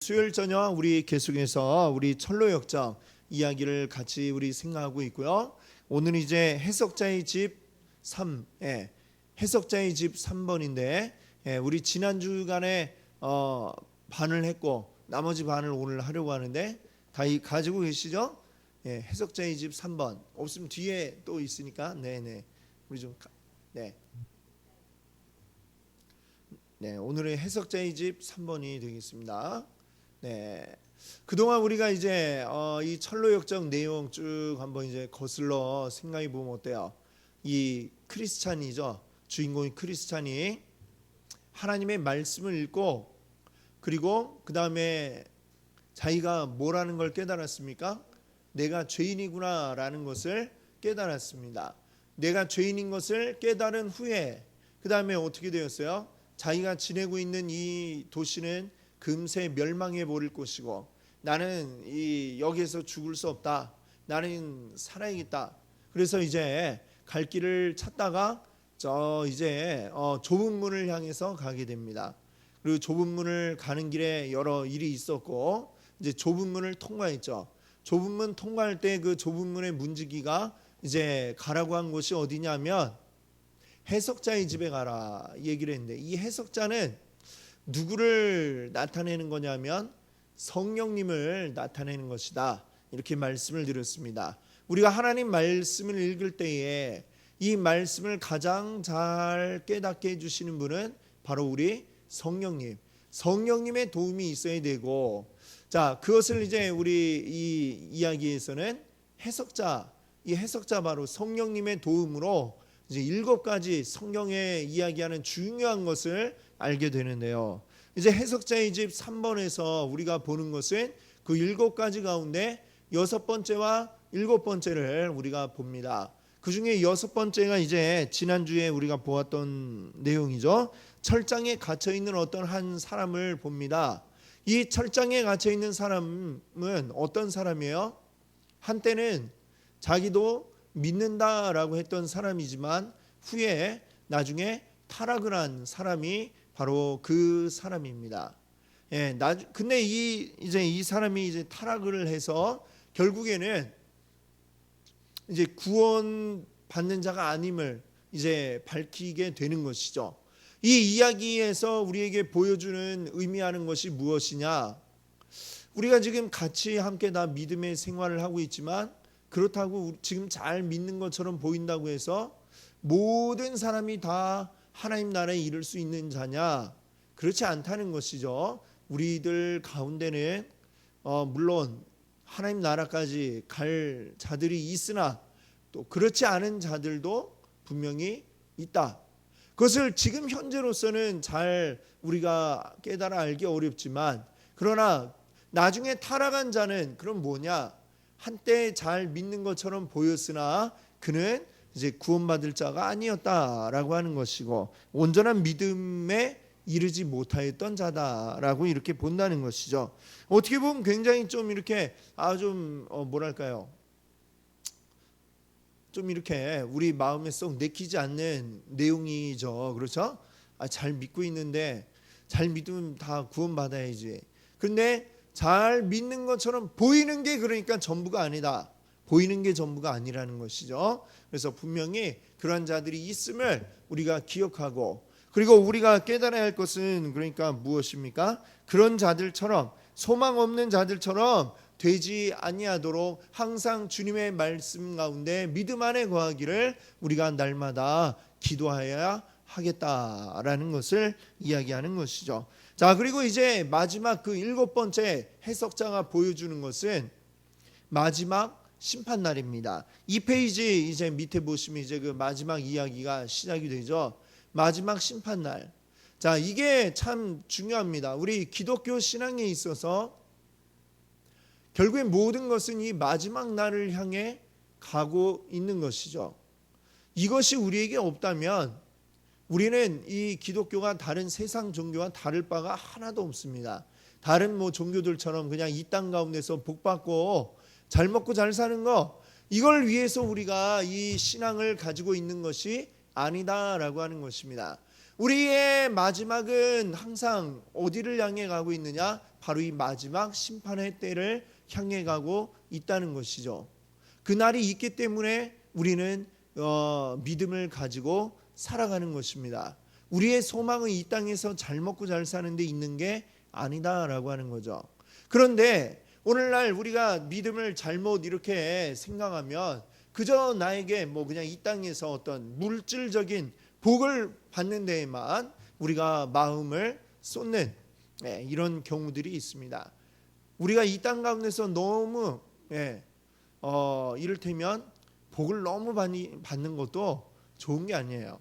수요일 저녁 우리 계속해서 우리 철로 역정 이야기를 같이 우리 생각하고 있고요. 오늘 이제 해석자의 집 3, 해석자의 집 3번인데 우리 지난 주간에 반을 했고 나머지 반을 오늘 하려고 하는데 다 가지고 계시죠? 해석자의 집 3번 없으면 뒤에 또 있으니까 네네 우리 좀 네, 오늘의 해석자의 집 3번이 되겠습니다. 네, 그동안 우리가 이제 이 철로 역정 내용 쭉 한번 이제 거슬러 생각해 보면 어때요? 이 크리스찬이죠. 주인공이 크리스찬이 하나님의 말씀을 읽고 그리고 그 다음에 자기가 뭐라는 걸 깨달았습니까? 내가 죄인이구나라는 것을 깨달았습니다. 내가 죄인인 것을 깨달은 후에 그 다음에 어떻게 되었어요? 자기가 지내고 있는 이 도시는 금세 멸망해 버릴 것이고 나는 여기에서 죽을 수 없다. 나는 살아야겠다. 그래서 이제 갈 길을 찾다가 이제 좁은 문을 향해서 가게 됩니다. 그리고 좁은 문을 가는 길에 여러 일이 있었고 이제 좁은 문을 통과했죠. 좁은 문 통과할 때 그 좁은 문의 문지기가 이제 가라고 한 곳이 어디냐면 해석자의 집에 가라 얘기를 했는데 이 해석자는 누구를 나타내는 거냐면 성령님을 나타내는 것이다. 이렇게 말씀을 드렸습니다. 우리가 하나님 말씀을 읽을 때에 이 말씀을 가장 잘 깨닫게 해주시는 분은 바로 우리 성령님. 성령님의 도움이 있어야 되고 자 그것을 이제 우리 이 이야기에서는 이 해석자 바로 성령님의 도움으로 이제 7가지 성경에 이야기하는 중요한 것을 알게 되는데요. 이제 해석자의 집 3번에서 우리가 보는 것은 그 7가지 가운데 6번째와 7번째를 우리가 봅니다. 그 중에 6번째가 이제 지난주에 우리가 보았던 내용이죠. 철장에 갇혀 있는 어떤 한 사람을 봅니다. 이 철장에 갇혀 있는 사람은 어떤 사람이에요? 한때는 자기도 믿는다라고 했던 사람이지만 후에 나중에 타락을 한 사람이 바로 그 사람입니다. 근데 이제 이 사람이 이제 타락을 해서 결국에는 이제 구원 받는 자가 아님을 이제 밝히게 되는 것이죠. 이 이야기에서 우리에게 보여주는 의미하는 것이 무엇이냐? 우리가 지금 같이 함께 다 믿음의 생활을 하고 있지만 그렇다고 지금 잘 믿는 것처럼 보인다고 해서 모든 사람이 다 하나님 나라에 이를 수 있는 자냐? 그렇지 않다는 것이죠. 우리들 가운데는 물론 하나님 나라까지 갈 자들이 있으나 또 그렇지 않은 자들도 분명히 있다. 그것을 지금 현재로서는 잘 우리가 깨달아 알기 어렵지만 그러나 나중에 타락한 자는 그럼 뭐냐? 한때 잘 믿는 것처럼 보였으나 그는 이제 구원받을 자가 아니었다라고 하는 것이고 온전한 믿음에 이르지 못하였던 자다라고 이렇게 본다는 것이죠. 어떻게 보면 굉장히 좀 이렇게 뭐랄까요? 좀 이렇게 우리 마음에 쏙 내키지 않는 내용이죠. 그렇죠? 잘 믿고 있는데 잘 믿으면 다 구원받아야지. 그런데 잘 믿는 것처럼 보이는 게 그러니까 전부가 아니다. 보이는 게 전부가 아니라는 것이죠. 그래서 분명히 그런 자들이 있음을 우리가 기억하고 그리고 우리가 깨달아야 할 것은 그러니까 무엇입니까? 그런 자들처럼 소망 없는 자들처럼 되지 아니하도록 항상 주님의 말씀 가운데 믿음 안에 거하기를 우리가 날마다 기도하여야 하겠다라는 것을 이야기하는 것이죠. 자 그리고 이제 마지막 그 7번째 해석자가 보여주는 것은 마지막 심판날입니다. 이 페이지 이제 밑에 보시면 이제 그 마지막 이야기가 시작이 되죠. 마지막 심판날. 자 이게 참 중요합니다. 우리 기독교 신앙에 있어서 결국에 모든 것은 이 마지막 날을 향해 가고 있는 것이죠. 이것이 우리에게 없다면 우리는 이 기독교가 다른 세상 종교와 다를 바가 하나도 없습니다. 다른 종교들처럼 그냥 이 땅 가운데서 복 받고 잘 먹고 잘 사는 거 이걸 위해서 우리가 이 신앙을 가지고 있는 것이 아니다라고 하는 것입니다. 우리의 마지막은 항상 어디를 향해 가고 있느냐? 바로 이 마지막 심판의 때를 향해 가고 있다는 것이죠. 그날이 있기 때문에 우리는 믿음을 가지고 살아가는 것입니다. 우리의 소망은 이 땅에서 잘 먹고 잘 사는 데 있는 게 아니다라고 하는 거죠. 그런데 오늘날 우리가 믿음을 잘못 이렇게 생각하면 그저 나에게 뭐 그냥 이 땅에서 어떤 물질적인 복을 받는 데에만 우리가 마음을 쏟는 이런 경우들이 있습니다. 우리가 이 땅 가운데서 너무 이를테면 복을 너무 많이 받는 것도 좋은 게 아니에요.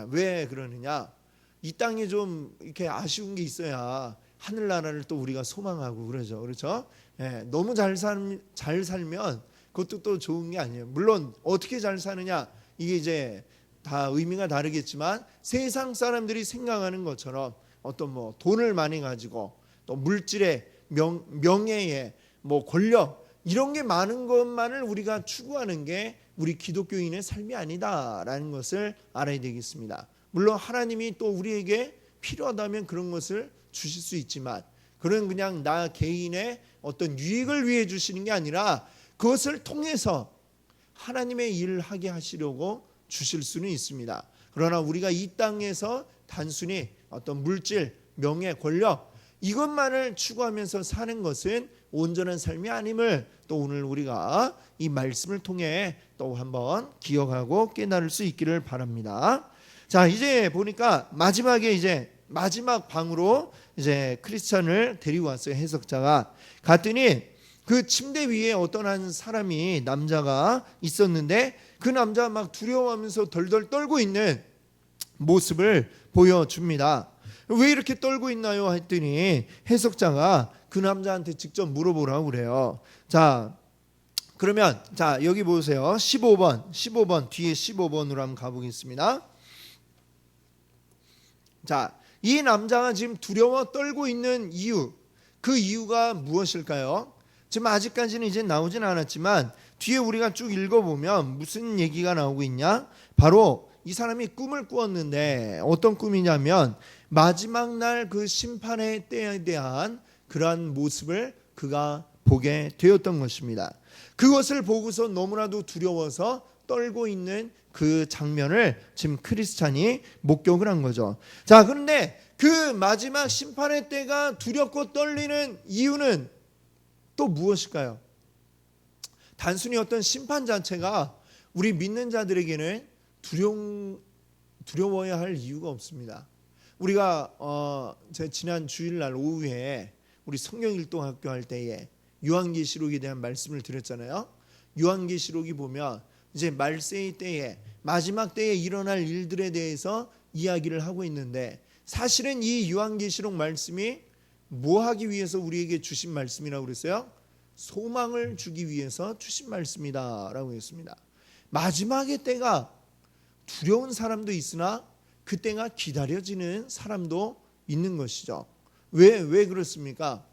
왜 그러느냐? 이 땅에 좀 이렇게 아쉬운 게 있어야 하늘나라를 또 우리가 소망하고 그러죠. 그렇죠? 너무 잘 살면 그것도 또 좋은 게 아니에요. 물론 어떻게 잘 사느냐 이게 이제 다 의미가 다르겠지만 세상 사람들이 생각하는 것처럼 어떤 뭐 돈을 많이 가지고 또 물질의 명예에 뭐 권력 이런 게 많은 것만을 우리가 추구하는 게 우리 기독교인의 삶이 아니다라는 것을 알아야 되겠습니다. 물론 하나님이 또 우리에게 필요하다면 그런 것을 주실 수 있지만 그런 그냥 나 개인의 어떤 유익을 위해 주시는 게 아니라 그것을 통해서 하나님의 일을 하게 하시려고 주실 수는 있습니다. 그러나 우리가 이 땅에서 단순히 어떤 물질, 명예, 권력 이것만을 추구하면서 사는 것은 온전한 삶이 아님을 또 오늘 우리가 이 말씀을 통해 또 한번 기억하고 깨달을 수 있기를 바랍니다. 자, 이제 보니까 마지막에 이제 마지막 방으로 이제 크리스찬을 데리고 왔어요. 해석자가 갔더니 그 침대 위에 어떤 한 사람이 남자가 있었는데 그 남자가 막 두려워하면서 덜덜 떨고 있는 모습을 보여줍니다. 왜 이렇게 떨고 있나요? 했더니 해석자가 그 남자한테 직접 물어보라고 그래요. 자, 그러면 자 여기 보세요. 15번 뒤에 15번으로 한번 가보겠습니다. 자, 이 남자가 지금 두려워 떨고 있는 이유, 그 이유가 무엇일까요? 지금 아직까지는 이제 나오진 않았지만 뒤에 우리가 쭉 읽어보면 무슨 얘기가 나오고 있냐? 바로 이 사람이 꿈을 꾸었는데 어떤 꿈이냐면 마지막 날 그 심판의 때에 대한 그러한 모습을 그가 보게 되었던 것입니다. 그것을 보고서 너무나도 두려워서 떨고 있는 그 장면을 지금 크리스찬이 목격을 한 거죠. 자, 그런데 그 마지막 심판의 때가 두렵고 떨리는 이유는 또 무엇일까요? 단순히 어떤 심판 자체가 우리 믿는 자들에게는 두려워야 할 이유가 없습니다. 우리가 제 지난 주일날 오후에 우리 성경일동학교 할 때에 요한계시록에 대한 말씀을 드렸잖아요. 요한계시록이 보면 이제 말세의 때에 마지막 때에 일어날 일들에 대해서 이야기를 하고 있는데 사실은 이 요한계시록 말씀이 뭐 하기 위해서 우리에게 주신 말씀이라고 그랬어요? 소망을 주기 위해서 주신 말씀이다라고 했습니다. 마지막의 때가 두려운 사람도 있으나 그 때가 기다려지는 사람도 있는 것이죠. 왜 그렇습니까?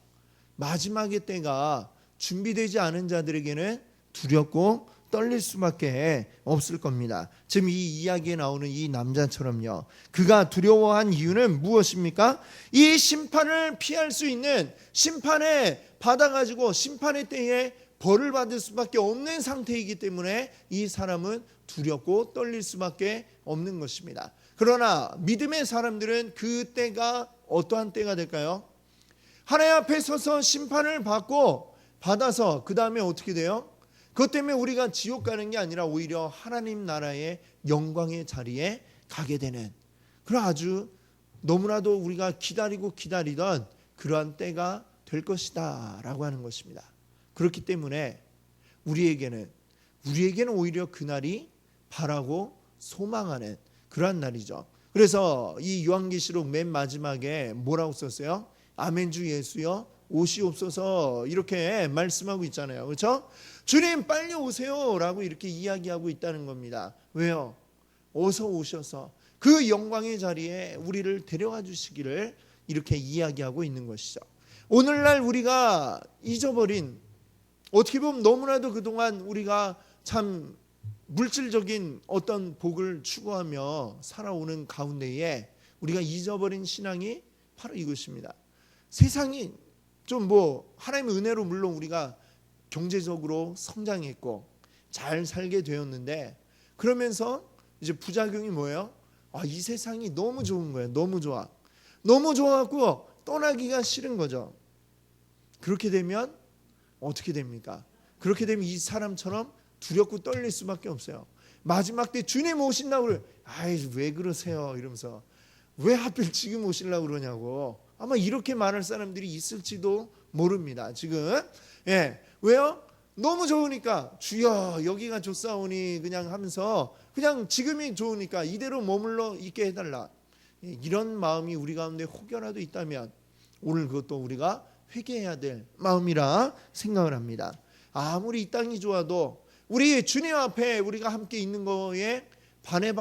마지막의 때가 준비되지 않은 자들에게는 두렵고 떨릴 수밖에 없을 겁니다. 지금 이 이야기에 나오는 이 남자처럼요. 그가 두려워한 이유는 무엇입니까? 이 심판을 피할 수 있는 심판에 받아가지고 심판의 때에 벌을 받을 수밖에 없는 상태이기 때문에 이 사람은 두렵고 떨릴 수밖에 없는 것입니다. 그러나 믿음의 사람들은 그 때가 어떠한 때가 될까요? 하나님 앞에 서서 심판을 받아서 그 다음에 어떻게 돼요? 그것 때문에 우리가 지옥 가는 게 아니라 오히려 하나님 나라의 영광의 자리에 가게 되는 그런 아주 너무나도 우리가 기다리던 그러한 때가 될 것이다 라고 하는 것입니다. 그렇기 때문에 우리에게는 오히려 그날이 바라고 소망하는 그러한 날이죠. 그래서 이 요한계시록 맨 마지막에 뭐라고 썼어요? 아멘 주 예수여 오시옵소서 이렇게 말씀하고 있잖아요. 그렇죠? 주님 빨리 오세요 라고 이렇게 이야기하고 있다는 겁니다. 왜요? 어서 오셔서 그 영광의 자리에 우리를 데려가 주시기를 이렇게 이야기하고 있는 것이죠. 오늘날 우리가 잊어버린 어떻게 보면 너무나도 그동안 우리가 참 물질적인 어떤 복을 추구하며 살아오는 가운데에 우리가 잊어버린 신앙이 바로 이것입니다. 세상이 좀 하나님의 은혜로 물론 우리가 경제적으로 성장했고 잘 살게 되었는데, 그러면서 이제 부작용이 뭐예요? 이 세상이 너무 좋은 거예요. 너무 좋아. 너무 좋아갖고 떠나기가 싫은 거죠. 그렇게 되면 어떻게 됩니까? 그렇게 되면 이 사람처럼 두렵고 떨릴 수밖에 없어요. 마지막 때 주님 오신다고 그래요. 왜 그러세요? 이러면서 왜 하필 지금 오시려고 그러냐고 아마 이렇게 말할 사람들이 있을지도 모릅니다. 지금 왜요? 너무 좋으니까 주여 여기가 좋사오니 그냥 하면서 그냥 지금이 좋으니까 이대로 머물러 있게 해달라, 이런 마음이 우리 가운데 혹여라도 있다면 오늘 그것도 우리가 회개해야 될 마음이라 생각을 합니다. 아무리 이 땅이 좋아도 우리 주님 앞에 우리가 함께 있는 거에 반에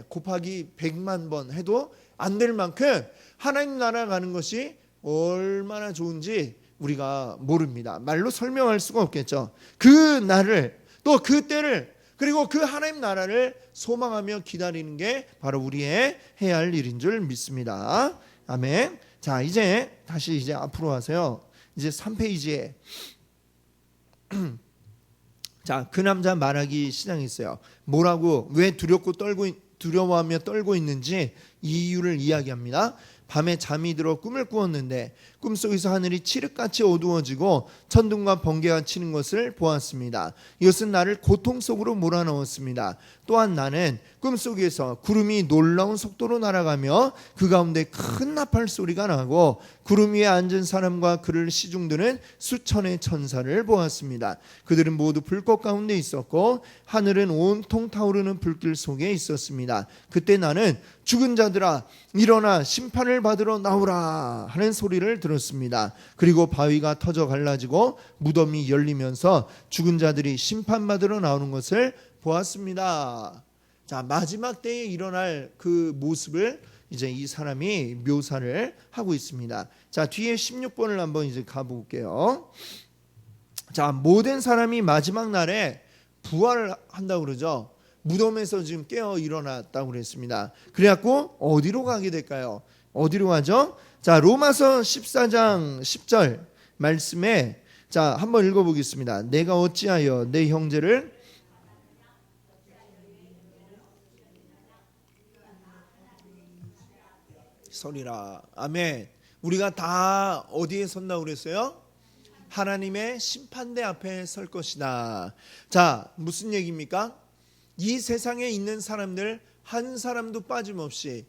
곱하기 100만 번 해도 안 될 만큼 하나님 나라 가는 것이 얼마나 좋은지 우리가 모릅니다. 말로 설명할 수가 없겠죠. 그 날을, 또 그 때를, 그리고 그 하나님 나라를 소망하며 기다리는 게 바로 우리의 해야 할 일인 줄 믿습니다. 아멘. 자, 이제 다시 앞으로 와서요. 이제 3페이지에 자, 그 남자 말하기 시작했어요. 뭐라고, 왜 두려워하며 떨고 있는지 이유를 이야기합니다. 밤에 잠이 들어 꿈을 꾸었는데 꿈속에서 하늘이 칠흑같이 어두워지고 천둥과 번개가 치는 것을 보았습니다. 이것은 나를 고통 속으로 몰아넣었습니다. 또한 나는 꿈속에서 구름이 놀라운 속도로 날아가며 그 가운데 큰 나팔 소리가 나고 구름 위에 앉은 사람과 그를 시중드는 수천의 천사를 보았습니다. 그들은 모두 불꽃 가운데 있었고 하늘은 온통 타오르는 불길 속에 있었습니다. 그때 나는 죽은 자들아 일어나 심판을 받으러 나오라 하는 소리를 들었습니다. 그리고 바위가 터져 갈라지고 무덤이 열리면서 죽은 자들이 심판받으러 나오는 것을 보았습니다. 자, 마지막 때에 일어날 그 모습을 이제 이 사람이 묘사를 하고 있습니다. 자, 뒤에 16번을 한번 이제 가볼게요. 자, 모든 사람이 마지막 날에 부활을 한다고 그러죠. 무덤에서 지금 깨어 일어났다고 그랬습니다. 그래갖고 어디로 가게 될까요? 어디로 가죠? 자, 로마서 14장 10절 말씀에 자, 한번 읽어보겠습니다. 내가 어찌하여 내 형제를 서리라. 아멘. 우리가 다 어디에 선다고 그랬어요? 하나님의 심판대 앞에 설 것이다. 자, 무슨 얘기입니까? 이 세상에 있는 사람들 한 사람도 빠짐없이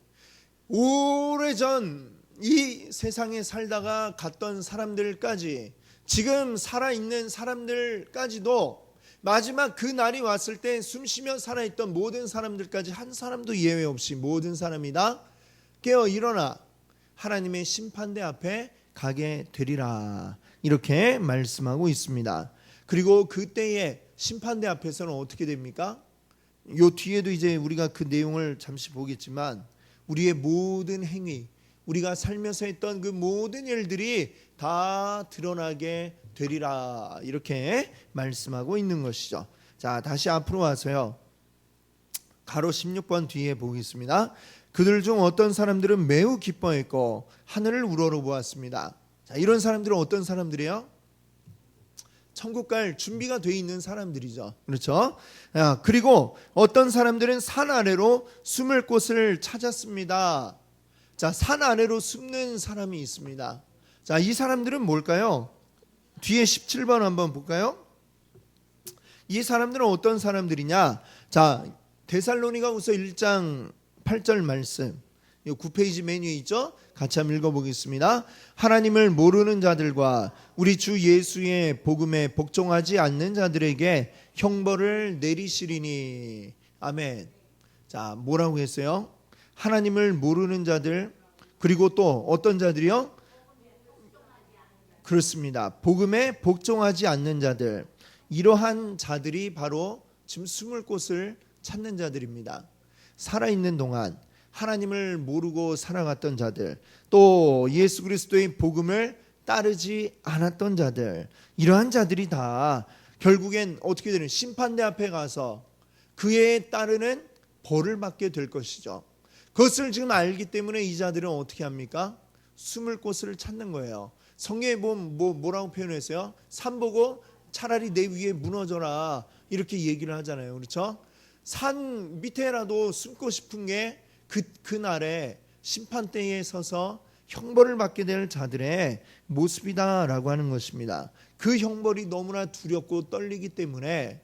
오래전 이 세상에 살다가 갔던 사람들까지, 지금 살아있는 사람들까지도 마지막 그 날이 왔을 때 숨쉬며 살아있던 모든 사람들까지 한 사람도 예외 없이 모든 사람이 다 깨어 일어나 하나님의 심판대 앞에 가게 되리라, 이렇게 말씀하고 있습니다. 그리고 그때의 심판대 앞에서는 어떻게 됩니까? 요 뒤에도 이제 우리가 그 내용을 잠시 보겠지만 우리의 모든 행위, 우리가 살면서 했던 그 모든 일들이 다 드러나게 되리라, 이렇게 말씀하고 있는 것이죠. 자, 다시 앞으로 와서요. 가로 16번 뒤에 보겠습니다. 그들 중 어떤 사람들은 매우 기뻐했고 하늘을 우러러 보았습니다. 자, 이런 사람들은 어떤 사람들이에요? 천국 갈 준비가 돼 있는 사람들이죠. 그렇죠? 그리고 어떤 사람들은 산 아래로 숨을 곳을 찾았습니다. 자, 산 아래로 숨는 사람이 있습니다. 자, 이 사람들은 뭘까요? 뒤에 17번 한번 볼까요? 이 사람들은 어떤 사람들이냐? 자, 데살로니가후서 1장 8절 말씀, 9페이지 메뉴에 있죠? 같이 한번 읽어보겠습니다. 하나님을 모르는 자들과 우리 주 예수의 복음에 복종하지 않는 자들에게 형벌을 내리시리니. 아멘. 자, 뭐라고 했어요? 하나님을 모르는 자들, 그리고 또 어떤 자들이요? 그렇습니다. 복음에 복종하지 않는 자들, 이러한 자들이 바로 지금 숨을 곳을 찾는 자들입니다. 살아있는 동안 하나님을 모르고 살아갔던 자들, 또 예수 그리스도의 복음을 따르지 않았던 자들, 이러한 자들이 다 결국엔 어떻게 되는, 심판대 앞에 가서 그에 따르는 벌을 받게 될 것이죠. 그것을 지금 알기 때문에 이 자들은 어떻게 합니까? 숨을 곳을 찾는 거예요. 성경에 보면 뭐라고 표현했어요? 산 보고 차라리 내 위에 무너져라 이렇게 얘기를 하잖아요. 그렇죠? 산 밑에라도 숨고 싶은 게 그날에 심판대에 서서 형벌을 받게 될 자들의 모습이다라고 하는 것입니다. 그 형벌이 너무나 두렵고 떨리기 때문에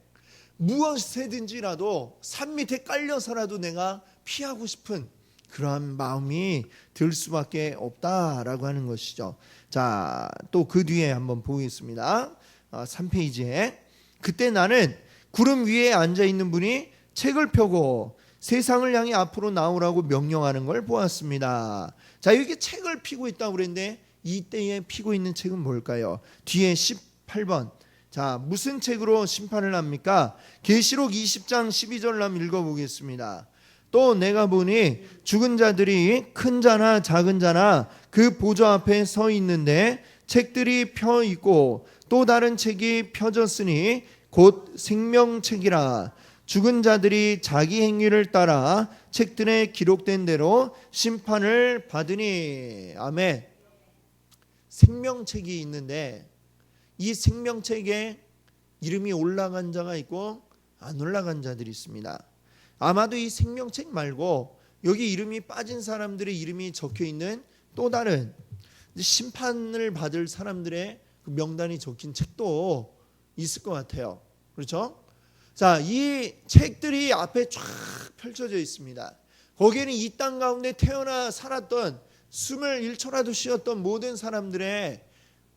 무엇이든지라도 산 밑에 깔려서라도 내가 피하고 싶은 그러한 마음이 들 수밖에 없다라고 하는 것이죠. 자, 또 그 뒤에 한번 보겠습니다. 3페이지에 그때 나는 구름 위에 앉아있는 분이 책을 펴고 세상을 향해 앞으로 나오라고 명령하는 걸 보았습니다. 자, 이렇게 책을 피고 있다고 그랬는데 이때에 피고 있는 책은 뭘까요? 뒤에 18번. 자, 무슨 책으로 심판을 합니까? 계시록 20장 12절 한번 읽어보겠습니다. 또 내가 보니 죽은 자들이 큰 자나 작은 자나 그 보좌 앞에 서 있는데 책들이 펴 있고 또 다른 책이 펴졌으니 곧 생명책이라. 죽은 자들이 자기 행위를 따라 책들에 기록된 대로 심판을 받으니. 아멘. 생명책이 있는데 이 생명책에 이름이 올라간 자가 있고 안 올라간 자들이 있습니다. 아마도 이 생명책 말고 여기 이름이 빠진 사람들의 이름이 적혀 있는 또 다른 심판을 받을 사람들의 그 명단이 적힌 책도 있을 것 같아요. 그렇죠? 자, 이 책들이 앞에 쫙 펼쳐져 있습니다. 거기에는 이 땅 가운데 태어나 살았던 숨을 1초라도 쉬었던 모든 사람들의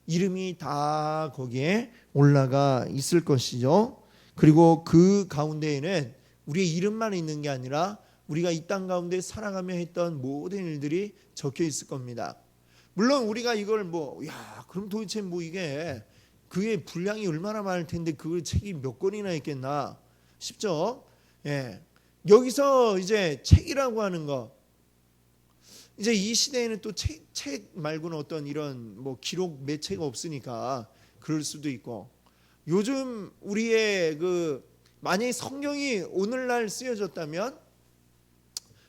이름이 다 거기에 올라가 있을 것이죠. 그리고 그 가운데에는 우리의 이름만 있는 게 아니라 우리가 이 땅 가운데 살아가며 했던 모든 일들이 적혀 있을 겁니다. 물론 우리가 이걸 그럼 도대체 이게 그의 분량이 얼마나 많을 텐데 그 책이 몇 권이나 있겠나 싶죠. 예. 여기서 이제 책이라고 하는 거, 이제 이 시대에는 또 책 말고는 어떤 이런 기록 매체가 없으니까 그럴 수도 있고, 요즘 우리의 만약에 성경이 오늘날 쓰여졌다면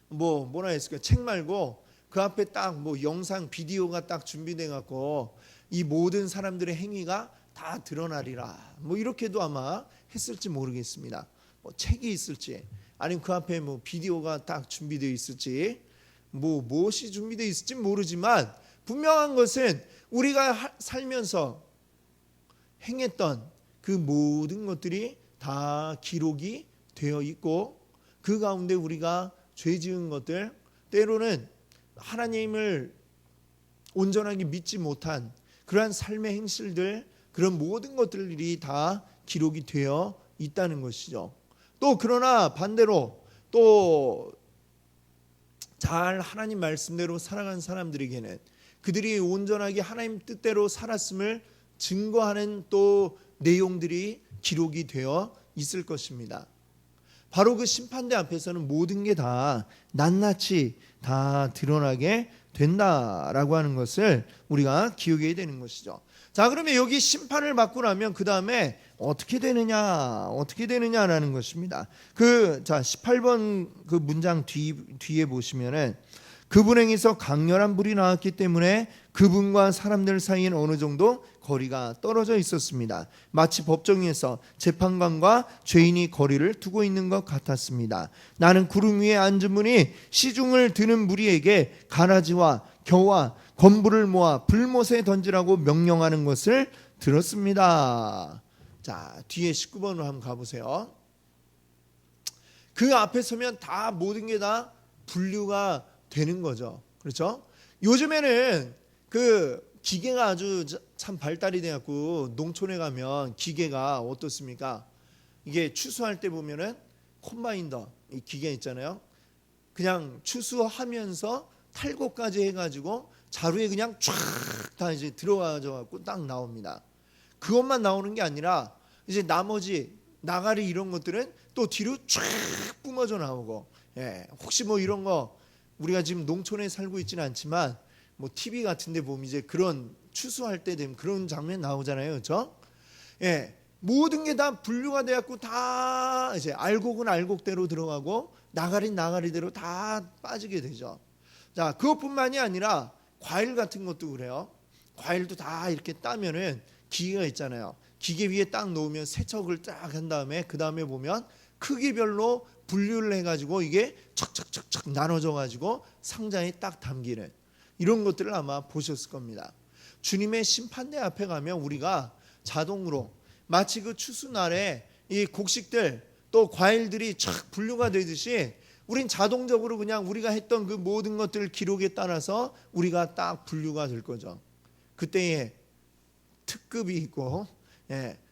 뭐라 했을까? 책 말고 그 앞에 딱 영상 비디오가 딱 준비돼 갖고 이 모든 사람들의 행위가 다 드러나리라 이렇게도 아마 했을지 모르겠습니다. 책이 있을지 아니면 그 앞에 비디오가 딱 준비되어 있을지 무엇이 준비되어 있을지 모르지만 분명한 것은 우리가 살면서 행했던 그 모든 것들이 다 기록이 되어 있고 그 가운데 우리가 죄 지은 것들, 때로는 하나님을 온전하게 믿지 못한 그러한 삶의 행실들, 그런 모든 것들이 다 기록이 되어 있다는 것이죠. 또 그러나 반대로 또 잘 하나님 말씀대로 살아간 사람들에게는 그들이 온전하게 하나님 뜻대로 살았음을 증거하는 또 내용들이 기록이 되어 있을 것입니다. 바로 그 심판대 앞에서는 모든 게 다 낱낱이 다 드러나게 된다라고 하는 것을 우리가 기억해야 되는 것이죠. 자, 그러면 여기 심판을 받고 나면 그 다음에 어떻게 되느냐라는 것입니다. 18번 그 문장 뒤에 보시면은 그분에게서 강렬한 불이 나왔기 때문에 그분과 사람들 사이엔 어느 정도 거리가 떨어져 있었습니다. 마치 법정에서 재판관과 죄인이 거리를 두고 있는 것 같았습니다. 나는 구름 위에 앉은 분이 시중을 드는 무리에게 가라지와 겨와 건불을 모아 불못에 던지라고 명령하는 것을 들었습니다. 자, 뒤에 19번으로 한번 가보세요. 그 앞에 서면 다 모든 게 다 분류가 되는 거죠. 그렇죠? 요즘에는 그 기계가 아주 참 발달이 돼갖고 농촌에 가면 기계가 어떻습니까? 이게 추수할 때 보면은 콤바인더 이 기계 있잖아요. 그냥 추수하면서 탈곡까지 해가지고 자루에 그냥 쫙 다 이제 들어가져 갖고 딱 나옵니다. 그것만 나오는 게 아니라 이제 나머지 나가리 이런 것들은 또 뒤로 쫙 뿜어져 나오고, 혹시 이런 거 우리가 지금 농촌에 살고 있지는 않지만 TV 같은데 보면 이제 그런 추수할 때 되면 그런 장면 나오잖아요, 그렇죠? 모든 게 다 분류가 되었고 다 이제 알곡은 알곡대로 들어가고 나가린 나가리대로 다 빠지게 되죠. 자, 그것뿐만이 아니라 과일 같은 것도 그래요. 과일도 다 이렇게 따면은 기계가 있잖아요. 기계 위에 딱 놓으면 세척을 딱 한 다음에 그 다음에 보면 크기별로 분류를 해가지고 이게 척척척척 나눠져 가지고 상자에 딱 담기는 이런 것들을 아마 보셨을 겁니다. 주님의 심판대 앞에 가면 우리가 자동으로 마치 그 추수날에 이 곡식들 또 과일들이 촥 분류가 되듯이 우린 자동적으로 그냥 우리가 했던 그 모든 것들 기록에 따라서 우리가 딱 분류가 될 거죠. 그때에 특급이 있고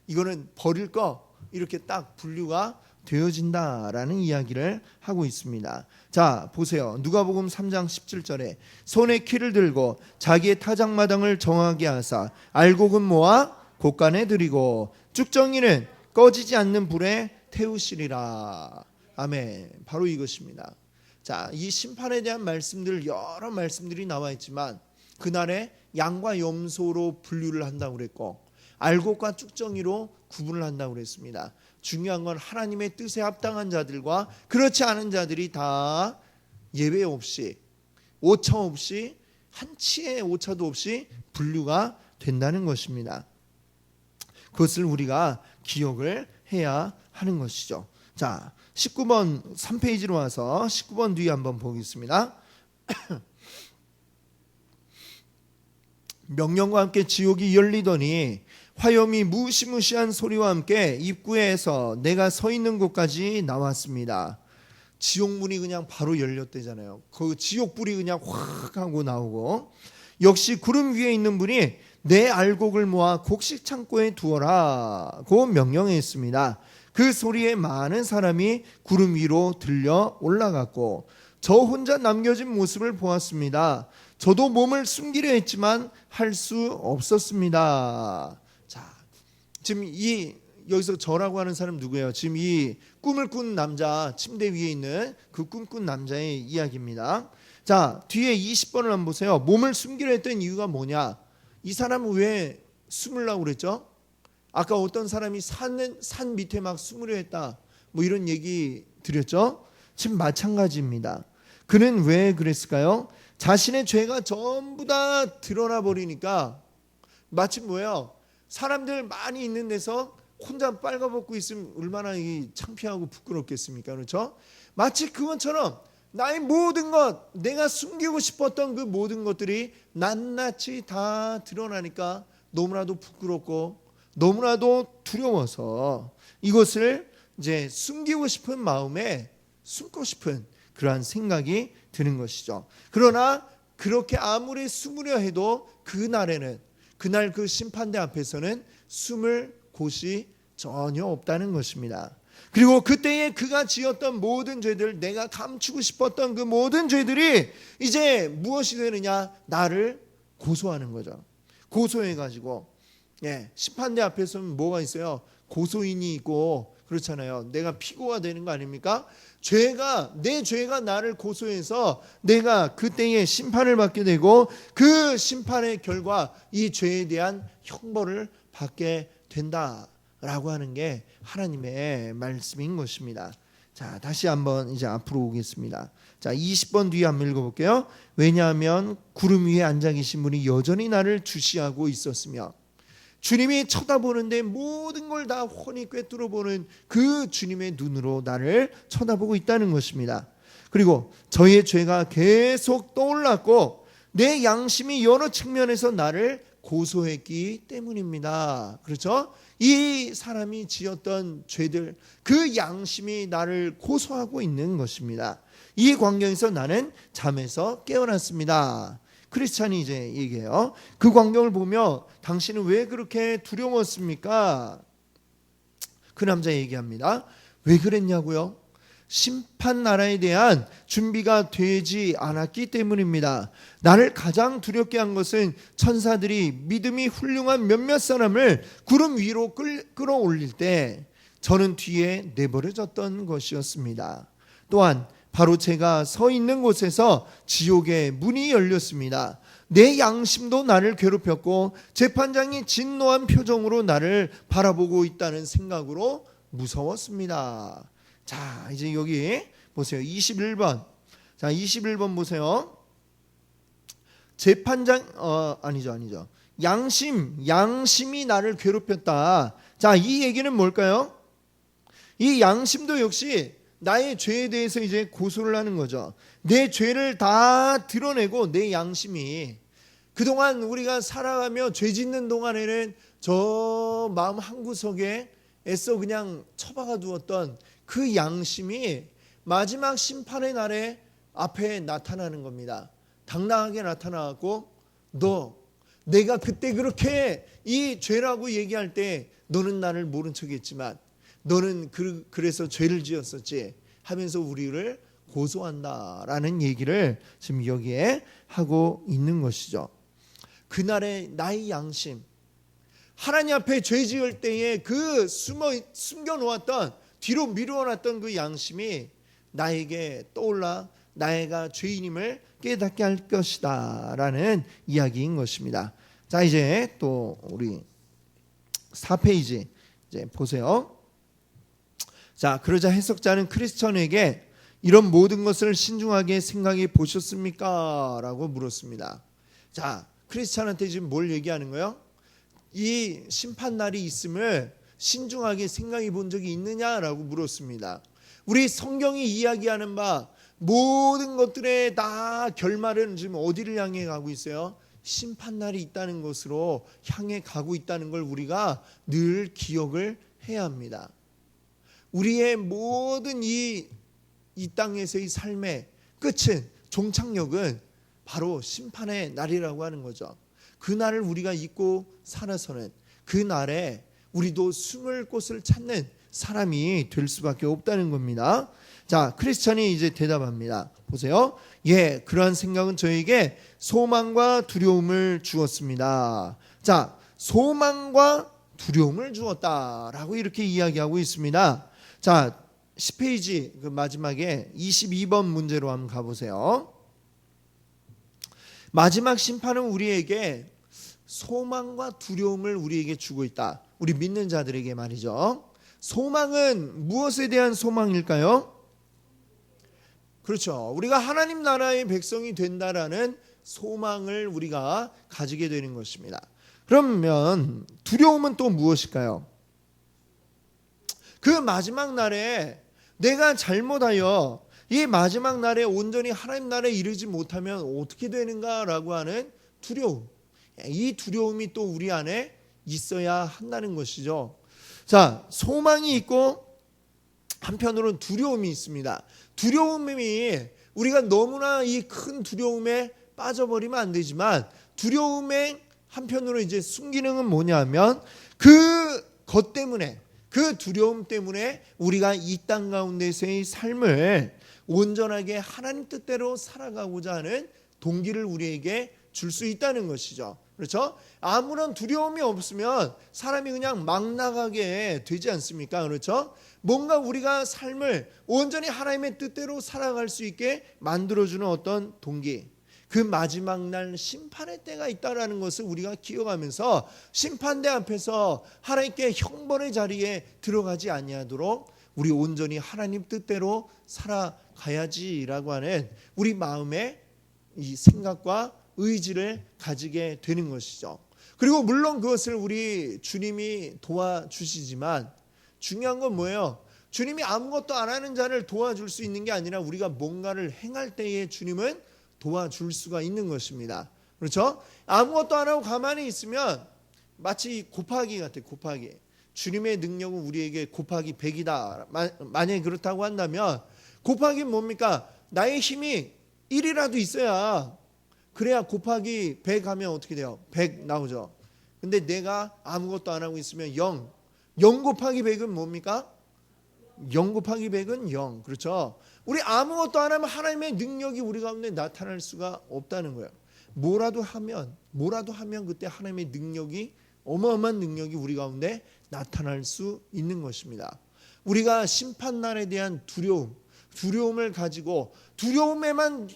이거는 버릴 거 이렇게 딱 분류가 되어진다라는 이야기를 하고 있습니다. 자, 보세요. 누가복음 3장 17절에 손에 키를 들고 자기의 타작마당을 정하게 하사 알곡은 모아 곳간에 들이고 쭉정이는 꺼지지 않는 불에 태우시리라. 아멘. 바로 이것입니다. 자, 이 심판에 대한 말씀들 여러 말씀들이 나와 있지만 그날에 양과 염소로 분류를 한다고 그랬고 알곡과 쭉정이로 구분을 한다고 그랬습니다. 중요한 건 하나님의 뜻에 합당한 자들과 그렇지 않은 자들이 다 예외 없이 오차 없이 한치의 오차도 없이 분류가 된다는 것입니다. 그것을 우리가 기억을 해야 하는 것이죠. 자, 19번 3페이지로 와서 19번 뒤에 한번 보겠습니다. 명령과 함께 지옥이 열리더니 화염이 무시무시한 소리와 함께 입구에서 내가 서 있는 곳까지 나왔습니다. 지옥문이 그냥 바로 열렸대잖아요. 그 지옥불이 그냥 확 하고 나오고 역시 구름 위에 있는 분이 내 알곡을 모아 곡식 창고에 두어라고 명령했습니다. 그 소리에 많은 사람이 구름 위로 들려 올라갔고 저 혼자 남겨진 모습을 보았습니다. 저도 몸을 숨기려 했지만 할 수 없었습니다. 자, 지금 여기서 저라고 하는 사람 누구예요? 지금 이 꿈을 꾼 남자, 침대 위에 있는 그 꿈꾼 남자의 이야기입니다. 자, 뒤에 20번을 한번 보세요. 몸을 숨기려 했던 이유가 뭐냐? 이 사람은 왜 숨으려고 그랬죠? 아까 어떤 사람이 산 밑에 막 숨으려 했다. 뭐 이런 얘기 드렸죠? 지금 마찬가지입니다. 그는 왜 그랬을까요? 자신의 죄가 전부 다 드러나 버리니까 마치 뭐예요? 사람들 많이 있는 데서 혼자 빨가벗고 있으면 얼마나 창피하고 부끄럽겠습니까? 그렇죠? 마치 그것처럼 나의 모든 것, 내가 숨기고 싶었던 그 모든 것들이 낱낱이 다 드러나니까 너무나도 부끄럽고 너무나도 두려워서 이것을 이제 숨기고 싶은 마음에 숨고 싶은 그러한 생각이 드는 것이죠. 그러나 그렇게 아무리 숨으려 해도 그날 그 심판대 앞에서는 숨을 곳이 전혀 없다는 것입니다. 그리고 그때에 그가 지었던 모든 죄들, 내가 감추고 싶었던 그 모든 죄들이 이제 무엇이 되느냐? 나를 고소하는 거죠. 고소해가지고 심판대 앞에서는 뭐가 있어요? 고소인이 있고 그렇잖아요. 내가 피고가 되는 거 아닙니까? 내 죄가 나를 고소해서 내가 그때에 심판을 받게 되고 그 심판의 결과 이 죄에 대한 형벌을 받게 된다라고 하는 게 하나님의 말씀인 것입니다. 자, 다시 한번 이제 앞으로 오겠습니다. 자, 20번 뒤에 한번 읽어볼게요. 왜냐하면 구름 위에 앉아 계신 분이 여전히 나를 주시하고 있었으며 주님이 쳐다보는데 모든 걸 다 훤히 꿰뚫어 보는 그 주님의 눈으로 나를 쳐다보고 있다는 것입니다. 그리고 저의 죄가 계속 떠올랐고 내 양심이 여러 측면에서 나를 고소했기 때문입니다. 그렇죠? 이 사람이 지었던 죄들, 그 양심이 나를 고소하고 있는 것입니다. 이 광경에서 나는 잠에서 깨어났습니다. 크리스찬이 이제 얘기해요. 그 광경을 보며 당신은 왜 그렇게 두려웠습니까? 그 남자 얘기합니다. 왜 그랬냐고요? 심판 나라에 대한 준비가 되지 않았기 때문입니다. 나를 가장 두렵게 한 것은 천사들이 믿음이 훌륭한 몇몇 사람을 구름 위로 끌어올릴 때 저는 뒤에 내버려졌던 것이었습니다. 또한 바로 제가 서 있는 곳에서 지옥의 문이 열렸습니다. 내 양심도 나를 괴롭혔고 재판장이 진노한 표정으로 나를 바라보고 있다는 생각으로 무서웠습니다. 자, 이제 여기 보세요. 21번. 자, 21번 보세요. 재판장 아니죠. 양심이 나를 괴롭혔다. 자, 이 얘기는 뭘까요? 이 양심도 역시 나의 죄에 대해서 이제 고소를 하는 거죠. 내 죄를 다 드러내고 내 양심이 그동안 우리가 살아가며 죄 짓는 동안에는 저 마음 한구석에 애써 그냥 처박아 두었던 그 양심이 마지막 심판의 날에 앞에 나타나는 겁니다. 당당하게 나타나고 내가 그때 그렇게 이 죄라고 얘기할 때 너는 나를 모른 척했지만 너는 그래서 죄를 지었었지 하면서 우리를 고소한다라는 얘기를 지금 여기에 하고 있는 것이죠. 그날의 나의 양심, 하나님 앞에 죄 지을 때에 그 숨겨놓았던 뒤로 미루어놨던 그 양심이 나에게 떠올라 나가 죄인임을 깨닫게 할 것이다 라는 이야기인 것입니다. 자, 이제 또 우리 4페이지 이제 보세요. 자, 그러자 해석자는 크리스천에게 이런 모든 것을 신중하게 생각해 보셨습니까? 라고 물었습니다. 자, 크리스천한테 지금 뭘 얘기하는 거예요? 이 심판날이 있음을 신중하게 생각해 본 적이 있느냐라고 물었습니다. 우리 성경이 이야기하는 바 모든 것들의 다 결말은 지금 어디를 향해 가고 있어요? 심판날이 있다는 것으로 향해 가고 있다는 걸 우리가 늘 기억을 해야 합니다. 우리의 모든 이 땅에서의 삶의 끝은, 종착역은 바로 심판의 날이라고 하는 거죠. 그 날을 우리가 잊고 살아서는 그 날에 우리도 숨을 곳을 찾는 사람이 될 수밖에 없다는 겁니다. 자, 크리스찬이 이제 대답합니다. 보세요. 예, 그러한 생각은 저에게 소망과 두려움을 주었습니다. 자, 소망과 두려움을 주었다라고 이렇게 이야기하고 있습니다. 자, 10페이지 그 마지막에 22번 문제로 한번 가보세요. 마지막 심판은 우리에게 소망과 두려움을 우리에게 주고 있다. 우리 믿는 자들에게 말이죠. 소망은 무엇에 대한 소망일까요? 그렇죠. 우리가 하나님 나라의 백성이 된다라는 소망을 우리가 가지게 되는 것입니다. 그러면 두려움은 또 무엇일까요? 그 마지막 날에 내가 잘못하여 이 마지막 날에 온전히 하나님 나라에 이르지 못하면 어떻게 되는가라고 하는 두려움. 이 두려움이 또 우리 안에 있어야 한다는 것이죠. 자, 소망이 있고 한편으로는 두려움이 있습니다. 두려움이 우리가 너무나 이 큰 두려움에 빠져버리면 안 되지만 두려움의 한편으로 이제 순기능은 뭐냐면 그것 때문에 그 두려움 때문에 우리가 이 땅 가운데서의 삶을 온전하게 하나님 뜻대로 살아가고자 하는 동기를 우리에게 줄 수 있다는 것이죠. 그렇죠? 아무런 두려움이 없으면 사람이 그냥 막 나가게 되지 않습니까? 그렇죠? 뭔가 우리가 삶을 온전히 하나님의 뜻대로 살아갈 수 있게 만들어주는 어떤 동기, 그 마지막 날 심판의 때가 있다는 것을 우리가 기억하면서 심판대 앞에서 하나님께 형벌의 자리에 들어가지 아니하도록 우리 온전히 하나님 뜻대로 살아가야지라고 하는 우리 마음의 이 생각과 의지를 가지게 되는 것이죠. 그리고 물론 그것을 우리 주님이 도와주시지만 중요한 건 뭐예요? 주님이 아무것도 안 하는 자를 도와줄 수 있는 게 아니라 우리가 뭔가를 행할 때에 주님은 도와줄 수가 있는 것입니다. 그렇죠? 아무것도 안 하고 가만히 있으면 마치 곱하기 같아요. 곱하기. 주님의 능력은 우리에게 곱하기 100이다. 만약에 그렇다고 한다면 곱하기는 뭡니까? 나의 힘이 1이라도 있어야 그래야 곱하기 100 하면 어떻게 돼요? 100 나오죠. 근데 내가 아무것도 안 하고 있으면 0. 0 곱하기 100은 뭡니까? 0 곱하기 100은 0. 그렇죠? 우리 아무것도 안 하면 하나님의 능력이 우리 가운데 나타날 수가 없다는 거예요. 뭐라도 하면 그때 하나님의 능력이, 어마어마한 능력이 우리 가운데 나타날 수 있는 것입니다. 우리가 심판날에 대한 두려움을 가지고 두려움에만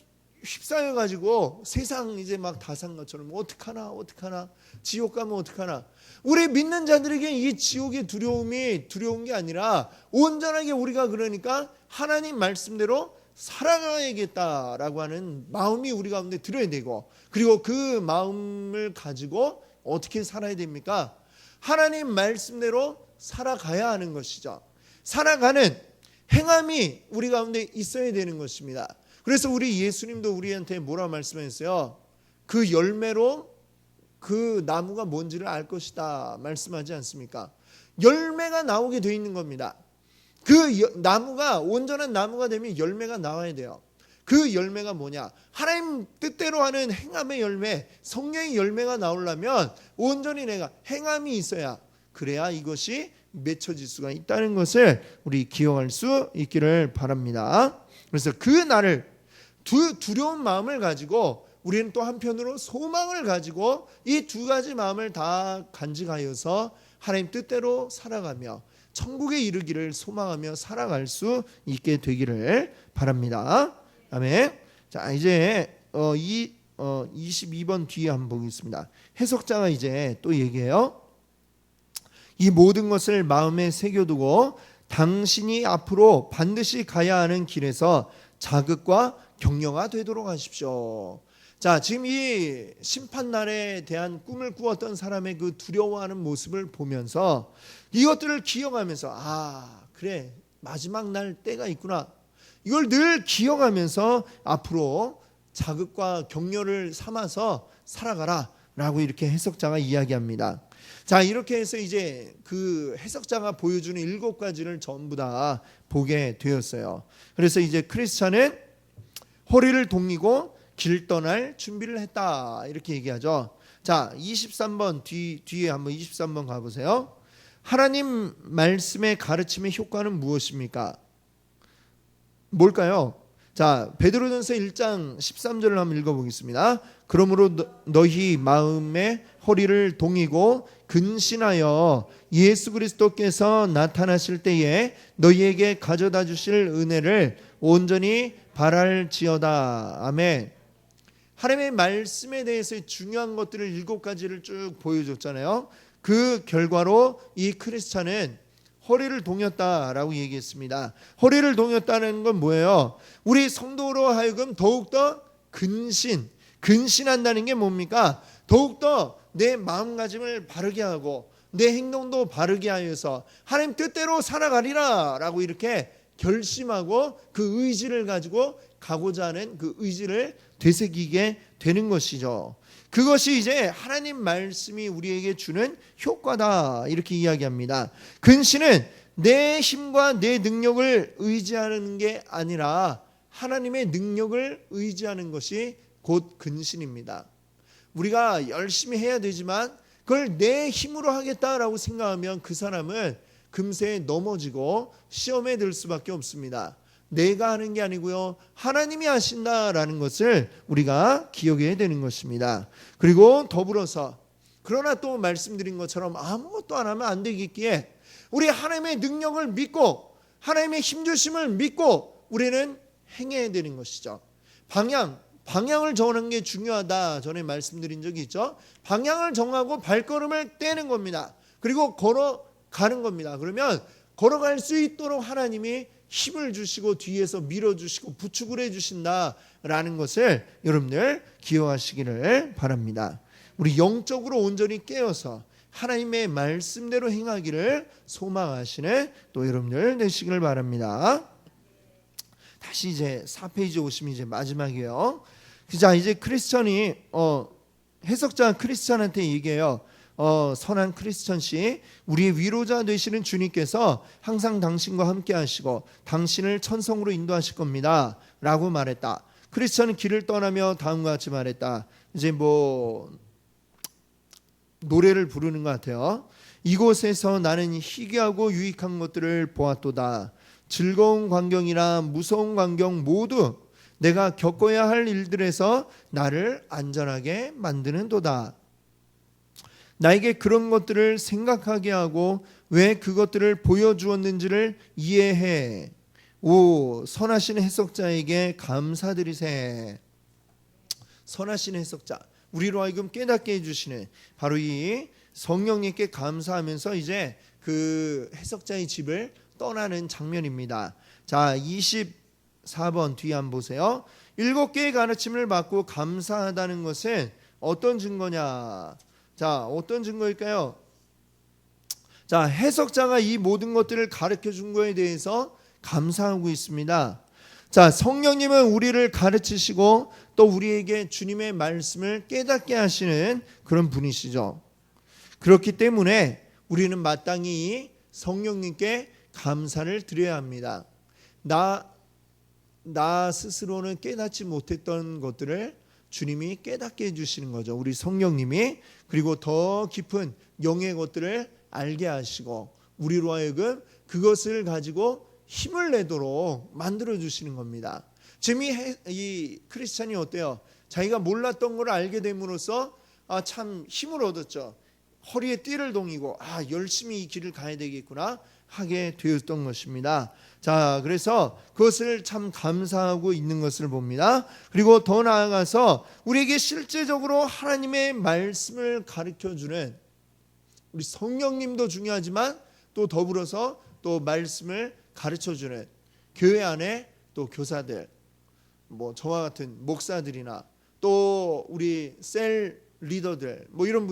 휩싸여 가지고 세상 이제 막 다 산 것처럼 어떡하나 지옥 가면 어떡하나. 우리 믿는 자들에게 이 지옥의 두려움이 두려운 게 아니라 온전하게 우리가 그러니까 하나님 말씀대로 살아가야겠다라고 하는 마음이 우리 가운데 들어야 되고, 그리고 그 마음을 가지고 어떻게 살아야 됩니까? 하나님 말씀대로 살아가야 하는 것이죠. 살아가는 행함이 우리 가운데 있어야 되는 것입니다. 그래서 우리 예수님도 우리한테 뭐라 말씀하셨어요? 그 열매로 그 나무가 뭔지를 알 것이다 말씀하지 않습니까? 열매가 나오게 되어 있는 겁니다. 그 나무가 온전한 나무가 되면 열매가 나와야 돼요. 그 열매가 뭐냐? 하나님 뜻대로 하는 행함의 열매, 성령의 열매가 나오려면 온전히 내가 행함이 있어야, 그래야 이것이 맺혀질 수가 있다는 것을 우리 기억할 수 있기를 바랍니다. 그래서 그 날을 두려운 마음을 가지고 우리는 또 한편으로 소망을 가지고 이 두 가지 마음을 다 간직하여서 하나님 뜻대로 살아가며 천국에 이르기를 소망하며 살아갈 수 있게 되기를 바랍니다. 아멘. 자, 이제 22번 뒤에 한번 보겠습니다. 해석자가 이제 또 얘기해요. 이 모든 것을 마음에 새겨두고 당신이 앞으로 반드시 가야 하는 길에서 자극과 격려가 되도록 하십시오. 자, 지금 이 심판날에 대한 꿈을 꾸었던 사람의 그 두려워하는 모습을 보면서 이것들을 기억하면서 그래, 마지막 날 때가 있구나, 이걸 늘 기억하면서 앞으로 자극과 격려를 삼아서 살아가라 라고 이렇게 해석자가 이야기합니다. 자, 이렇게 해서 이제 그 해석자가 보여주는 7가지를 전부 다 보게 되었어요. 그래서 이제 크리스찬은 허리를 동이고 길 떠날 준비를 했다 이렇게 얘기하죠. 자, 23번 뒤에 한번 23번 가보세요. 하나님 말씀의 가르침의 효과는 무엇입니까? 뭘까요? 자, 베드로전서 1장 13절을 한번 읽어보겠습니다. 그러므로 너희 마음의 허리를 동이고 근신하여 예수 그리스도께서 나타나실 때에 너희에게 가져다 주실 은혜를 온전히 바랄지어다. 아멘. 하나님의 말씀에 대해서 중요한 것들을 7가지를 쭉 보여줬잖아요. 그 결과로 이 크리스찬은 허리를 동였다라고 얘기했습니다. 허리를 동였다는 건 뭐예요? 우리 성도로 하여금 더욱더 근신한다는 게 뭡니까? 더욱더 내 마음가짐을 바르게 하고 내 행동도 바르게 하여서 하나님 뜻대로 살아가리라 라고 이렇게 결심하고 그 의지를 가지고 가고자 하는 그 의지를 되새기게 되는 것이죠. 그것이 이제 하나님 말씀이 우리에게 주는 효과다 이렇게 이야기합니다. 근신은 내 힘과 내 능력을 의지하는 게 아니라 하나님의 능력을 의지하는 것이 곧 근신입니다. 우리가 열심히 해야 되지만 그걸 내 힘으로 하겠다라고 생각하면 그 사람은 금세 넘어지고 시험에 들 수밖에 없습니다. 내가 하는 게 아니고요, 하나님이 하신다라는 것을 우리가 기억해야 되는 것입니다. 그리고 더불어서 그러나 또 말씀드린 것처럼 아무것도 안 하면 안 되겠기에 우리 하나님의 능력을 믿고 하나님의 힘주심을 믿고 우리는 행해야 되는 것이죠. 방향을 정하는 게 중요하다 전에 말씀드린 적이 있죠. 방향을 정하고 발걸음을 떼는 겁니다. 그리고 걸어가는 겁니다. 그러면 걸어갈 수 있도록 하나님이 힘을 주시고 뒤에서 밀어주시고 부축을 해주신다라는 것을 여러분들 기억하시기를 바랍니다. 우리 영적으로 온전히 깨어서 하나님의 말씀대로 행하기를 소망하시는 또 여러분들 되시기를 바랍니다. 다시 이제 4페이지 오시면 이제 마지막이에요. 자, 이제 크리스천이 해석자 크리스천한테 얘기해요. 선한 크리스천 씨, 우리의 위로자 되시는 주님께서 항상 당신과 함께 하시고 당신을 천성으로 인도하실 겁니다 라고 말했다. 크리스천은 길을 떠나며 다음과 같이 말했다. 이제 노래를 부르는 것 같아요. 이곳에서 나는 희귀하고 유익한 것들을 보았도다. 즐거운 광경이나 무서운 광경 모두 내가 겪어야 할 일들에서 나를 안전하게 만드는도다. 나에게 그런 것들을 생각하게 하고 왜 그것들을 보여주었는지를 이해해. 오, 선하신 해석자에게 감사드리세. 선하신 해석자, 우리로 하여금 깨닫게 해주시는 바로 이 성령님께 감사하면서 이제 그 해석자의 집을 떠나는 장면입니다. 자, 24번 뒤에 한번 보세요. 7개의 가르침을 받고 감사하다는 것은 어떤 증거냐? 자, 어떤 증거일까요? 자, 해석자가 이 모든 것들을 가르쳐 준 거에 대해서 감사하고 있습니다. 자, 성령님은 우리를 가르치시고 또 우리에게 주님의 말씀을 깨닫게 하시는 그런 분이시죠. 그렇기 때문에 우리는 마땅히 성령님께 감사를 드려야 합니다. 나 스스로는 깨닫지 못했던 것들을 주님이 깨닫게 해주시는 거죠. 우리 성령님이. 그리고 더 깊은 영의 것들을 알게 하시고 우리로 하여금 그것을 가지고 힘을 내도록 만들어 주시는 겁니다. 지금 이 크리스찬이 어때요? 자기가 몰랐던 걸 알게 됨으로써 참 힘을 얻었죠. 허리에 띠를 동이고 열심히 이 길을 가야 되겠구나 하게 되었던 것입니다. 자, 그래서 그것을 참 감사하고 있는 것을 봅니다. 그리고 더 나아가서 우리에게 실제적으로 하나님의 말씀을 가르쳐주는 우리 성령님도 중요하지만 또 더불어서 또 말씀을 가르쳐주는 교회 안에 또 교사들, 뭐 저와 같은 목사들이나 또 우리 셀 리더들, 뭐 이런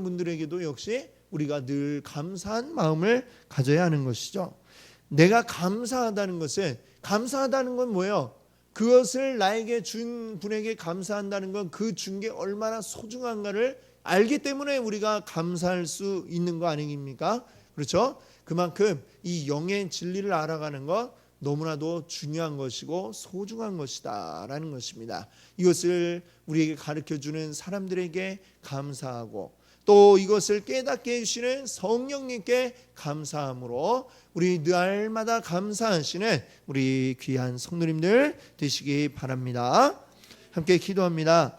분들에게도 역시 우리가 늘 감사한 마음을 가져야 하는 것이죠. 내가 감사하다는 건 뭐예요? 그것을 나에게 준 분에게 감사한다는 건 그 준 게 얼마나 소중한가를 알기 때문에 우리가 감사할 수 있는 거 아닙니까? 그렇죠? 그만큼 이 영의 진리를 알아가는 것 너무나도 중요한 것이고 소중한 것이다라는 것입니다. 이것을 우리에게 가르쳐주는 사람들에게 감사하고 또 이것을 깨닫게 해주시는 성령님께 감사함으로 우리 날마다 감사하시는 우리 귀한 성도님들 되시기 바랍니다. 함께 기도합니다.